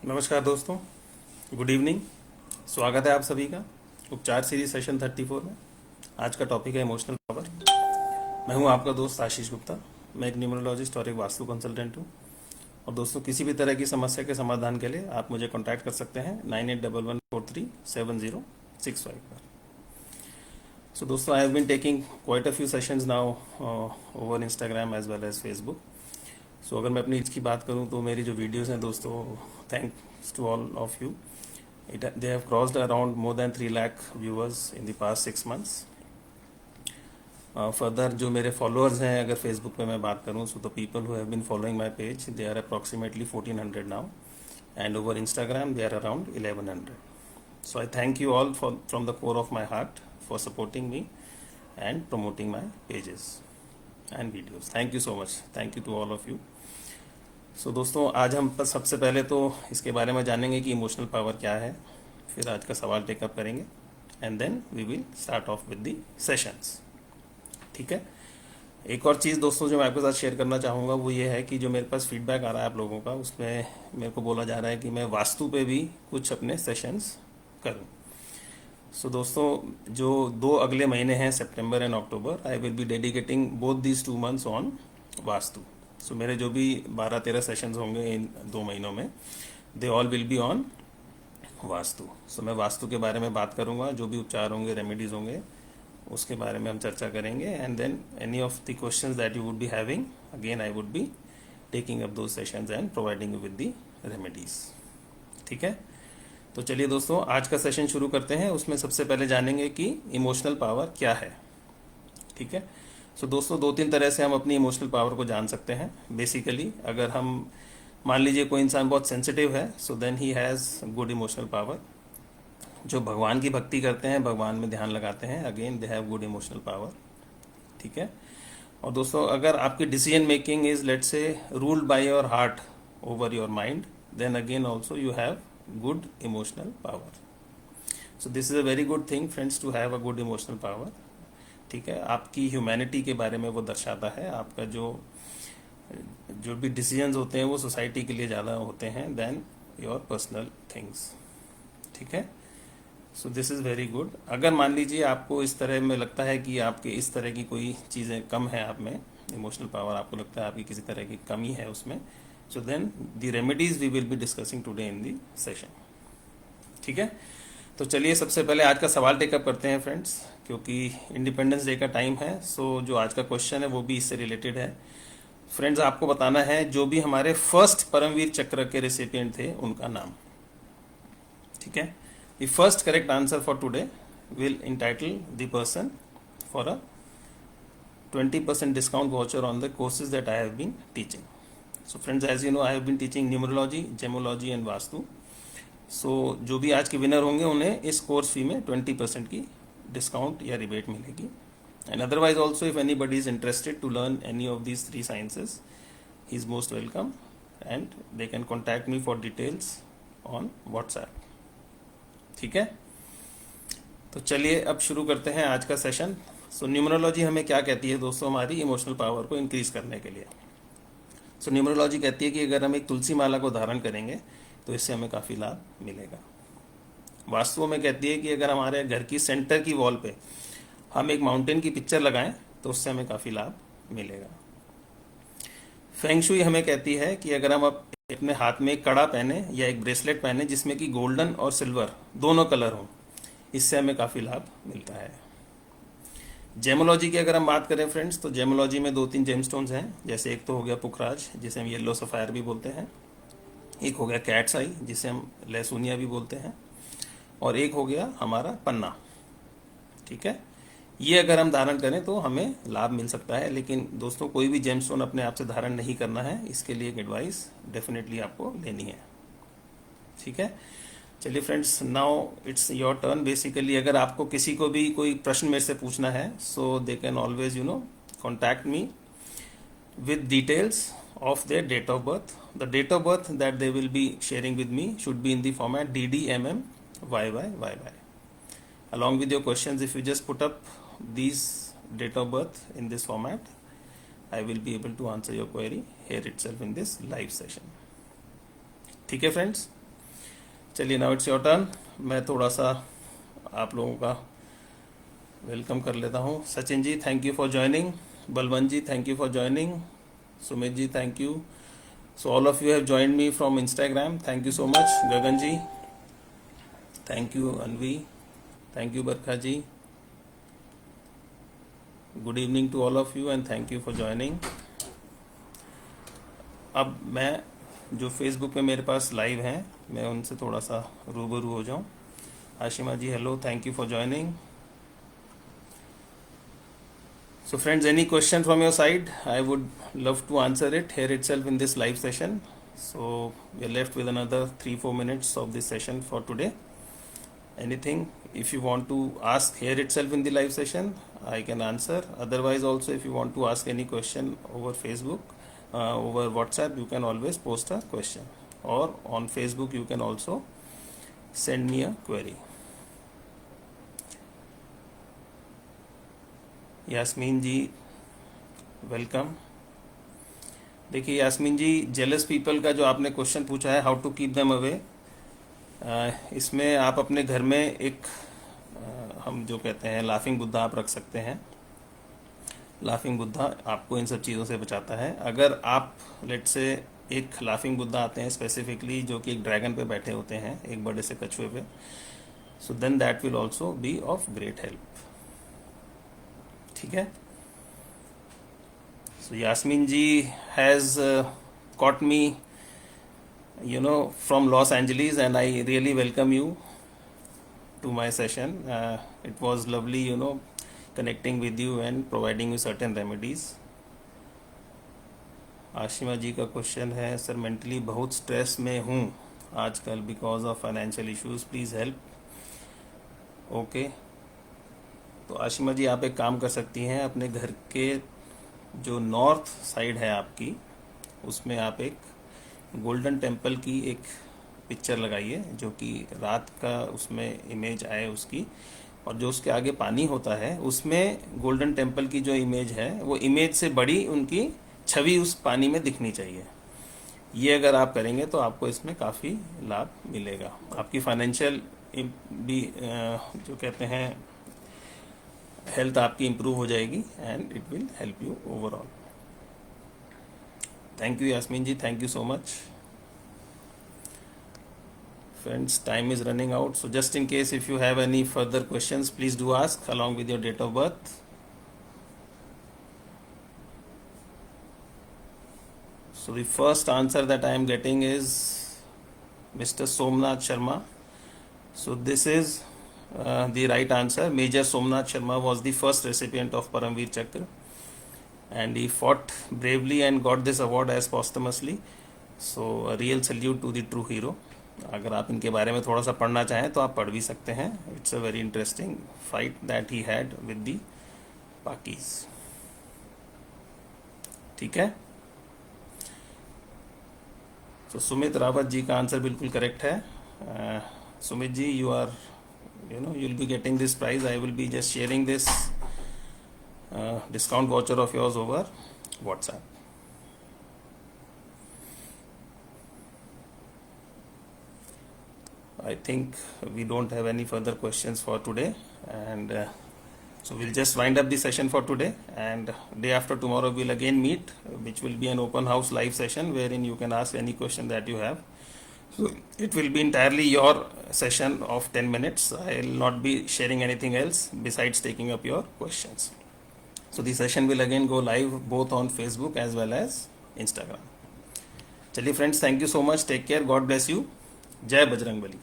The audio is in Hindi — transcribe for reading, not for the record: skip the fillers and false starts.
नमस्कार दोस्तों, गुड इवनिंग। स्वागत है आप सभी का उपचार सीरीज सेशन 34 में। आज का टॉपिक है इमोशनल पावर। मैं हूं आपका दोस्त आशीष गुप्ता। मैं एक न्यूमरोलॉजिस्ट और एक वास्तु कंसल्टेंट हूं। और दोस्तों, किसी भी तरह की समस्या के समाधान के लिए आप मुझे कॉन्टैक्ट कर सकते हैं 9811437065 पर। सो दोस्तों, I have been taking quite a few sessions now over Instagram as well as Facebook. So अगर मैं अपनी इसकी बात करूं तो मेरी जो वीडियोस हैं दोस्तों, thanks to all of you, they have crossed around more than 3 lakh viewers in the past 6 months. Further, जो मेरे फॉलोअर्स हैं अगर फेसबुक पे मैं बात करूं, so the people who have been following my page, they are approximately 1400 now, and over Instagram they are around 1100. So I thank you all from the core of my heart for supporting me and promoting my pages and videos. Thank you so much. Thank you to all of you. सो दोस्तों, आज हम सबसे पहले तो इसके बारे में जानेंगे कि इमोशनल पावर क्या है, फिर आज का सवाल टेकअप करेंगे, and then we will start off with the sessions. ठीक है। एक और चीज़ दोस्तों जो मैं आपके साथ शेयर करना चाहूँगा वो ये है कि जो मेरे पास फीडबैक आ रहा है आप लोगों का, उसमें मेरे को बोला जा रहा है कि मैं वास्तु पे भी कुछ अपने सेशंस करूँ। सो दोस्तों, जो 2 अगले महीने हैं, September and October, I will be dedicating both these 2 months on vastu. So मेरे जो भी 12-13 सेशंस होंगे इन 2 महीनों में, they all will be on vastu. So मैं वास्तु के बारे में बात करूंगा, जो भी उपचार होंगे, रेमेडीज होंगे, उसके बारे में हम चर्चा करेंगे, and then any of the questions that you would be having, again I would be taking up those sessions and providing you with the remedies. ठीक है। तो चलिए दोस्तों, आज का सेशन शुरू करते हैं। उसमें सबसे पहले जानेंगे कि इमोशनल पावर क्या है। ठीक है। सो दोस्तों, 2-3 तरह से हम अपनी इमोशनल पावर को जान सकते हैं। बेसिकली अगर हम मान लीजिए कोई इंसान बहुत सेंसिटिव है, so then he has good emotional power. जो भगवान की भक्ति करते हैं, भगवान में ध्यान लगाते हैं, again they have good emotional power. ठीक है। और दोस्तों, अगर आपकी decision making is let's say ruled by your heart over your mind, then again also you have good emotional power. So this is a very good thing friends, to have a good emotional power. ठीक है। आपकी ह्यूमैनिटी के बारे में वो दर्शाता है। आपका जो जो भी डिसीजंस होते हैं वो सोसाइटी के लिए ज़्यादा होते हैं देन योर पर्सनल थिंग्स। ठीक है। So this is very good. अगर मान लीजिए आपको इस तरह में लगता है कि आपके इस तरह की कोई चीज़ें कम है आप में, इमोशनल पावर आपको लगता है आपकी किसी तरह की कमी है उसमें, so then the remedies we will be discussing today in the session. ठीक है। तो चलिए सबसे पहले आज का सवाल टेकअप करते हैं फ्रेंड्स, क्योंकि इंडिपेंडेंस डे का टाइम है। सो जो आज का क्वेश्चन है वो भी इससे रिलेटेड है। फ्रेंड्स, आपको बताना है जो भी हमारे फर्स्ट परमवीर चक्र के रेसिपिएंट थे उनका नाम। ठीक है। The first correct answer for today will entitle the person for a 20% discount voucher on the courses that I have been teaching. So friends, as you know, I have been teaching numerology, gemology and vastu. So जो भी आज के विनर होंगे उन्हें इस कोर्स फी में 20% की डिस्काउंट या रिबेट मिलेगी। And otherwise also if anybody is interested to learn any of these 3 sciences, he is most welcome and they can contact me for details on WhatsApp. ठीक है। तो चलिए अब शुरू करते हैं आज का सेशन। सो न्यूमरोलॉजी हमें क्या कहती है दोस्तों, हमारी इमोशनल पावर को इंक्रीज करने के लिए। सो न्यूमरोलॉजी कहती है कि अगर हम एक तुलसी माला को धारण करेंगे तो इससे हमें काफ़ी लाभ मिलेगा। वास्तु में कहती है कि अगर हमारे घर की सेंटर की वॉल पे हम एक माउंटेन की पिक्चर लगाएं तो उससे हमें काफ़ी लाभ मिलेगा। फेंग शुई हमें कहती है कि अगर हम अपने हाथ में एक कड़ा पहने या एक ब्रेसलेट पहने जिसमें कि गोल्डन और सिल्वर दोनों कलर हों, इससे हमें काफ़ी लाभ मिलता है। जेमोलॉजी की अगर हम बात करें फ्रेंड्स, तो जेमोलॉजी में 2-3 जेमस्टोन्स हैं। जैसे एक तो हो गया पुखराज, जिसे हम येलो सफायर भी बोलते हैं, एक हो गया कैट्स आई जिसे हम लहसुनिया भी बोलते हैं, और एक हो गया हमारा पन्ना। ठीक है। ये अगर हम धारण करें तो हमें लाभ मिल सकता है। लेकिन दोस्तों, कोई भी जेमस्टोन अपने आप से धारण नहीं करना है, इसके लिए एक एडवाइस डेफिनेटली आपको लेनी है। ठीक है। चलिए friends, now it's your turn. Basically अगर आपको किसी को भी कोई प्रश्न मेरे से पूछना है, so they can always contact me with details of their date of birth. The date of birth that they will be sharing with me should be in the format DDMMYYYY. Along with your questions, if you just put up these date of birth in this format, I will be able to answer your query here itself in this live session. ठीक है फ्रेंड्स। चलिए, नाउ इट्स योर टर्न। मैं थोड़ा सा आप लोगों का वेलकम कर लेता हूँ। Sachin ji, thank you for joining. Balwant ji, thank you for joining. Sumit ji, thank you. So all of you have joined me from Instagram, thank you so much. Gagan ji, thank you. Anvi, thank you. Barkha ji, good evening to all of you and thank you for joining. अब मैं जो फेसबुक पे मेरे पास लाइव हैं, मैं उनसे थोड़ा सा रूबरू हो जाऊं। Ashima ji, hello, thank you for joining. So friends, any question from your side? I would love to answer it here itself in this live session. So we are left with another 3-4 minutes of this session for today. Anything if you want to ask here itself in the live session, I can answer. Otherwise also, if you want to ask any question over Facebook, over WhatsApp, you can always post a question, or on Facebook you can also send me a query. Yasmeen ji, welcome. देखिए यास्मीन जी, जेलस पीपल का जो आपने क्वेश्चन पूछा है, how to keep them away, इसमें आप अपने घर में एक हम जो कहते हैं लाफिंग बुद्धा आप रख सकते हैं। लाफिंग बुद्धा आपको इन सब चीज़ों से बचाता है। अगर आप लेट से एक लाफिंग बुद्धा आते हैं स्पेसिफिकली जो कि एक ड्रैगन पे बैठे होते हैं, एक बड़े से कछुए पे, so then that will also be of great help. ठीक है। So Yasmin ji has caught me, from Los Angeles, and I really welcome you to my session. It was lovely, connecting with you and providing you certain remedies. Ashima जी का क्वेश्चन है, सर मेंटली बहुत स्ट्रेस में हूँ आजकल because of financial issues, please help. Okay, तो आशिमा जी आप एक काम कर सकती हैं, अपने घर के जो नॉर्थ साइड है आपकी, उसमें आप एक गोल्डन टेम्पल की एक पिक्चर लगाइए जो कि रात का उसमें इमेज आए उसकी, और जो उसके आगे पानी होता है उसमें गोल्डन टेम्पल की जो इमेज है वो इमेज से बड़ी उनकी छवि उस पानी में दिखनी चाहिए। ये अगर आप करेंगे तो आपको इसमें काफ़ी लाभ मिलेगा। आपकी फाइनेंशियल भी जो कहते हैं हेल्थ आपकी इम्प्रूव हो जाएगी and it will help you overall. Thank you Yasmeen ji, thank you so much. Friends, time is running out, so just in case if you have any further questions, please do ask along with your date of birth. So the first answer that I am getting is Mr. Somnath Sharma. So this is the right answer. Major Somnath Sharma was the first recipient of Paramveer Chakra, and he fought bravely and got this award as posthumously. So a real salute to the true hero. अगर आप इनके बारे में थोड़ा सा पढ़ना चाहें तो आप पढ़ भी सकते हैं। It's a very interesting fight that he had with the Pakis. ठीक है। तो सुमित रावत जी का आंसर बिल्कुल करेक्ट है। Sumit ji, you are you will be getting this prize. I will be just sharing this discount voucher of yours over WhatsApp. I think we don't have any further questions for today, and so we'll just wind up the session for today, and day after tomorrow we'll again meet, which will be an open house live session wherein you can ask any question that you have. So it will be entirely your session of 10 minutes. I will not be sharing anything else besides taking up your questions. So the session will again go live both on Facebook as well as Instagram. चलिए friends, thank you so much. Take care. God bless you. जय बजरंगबली।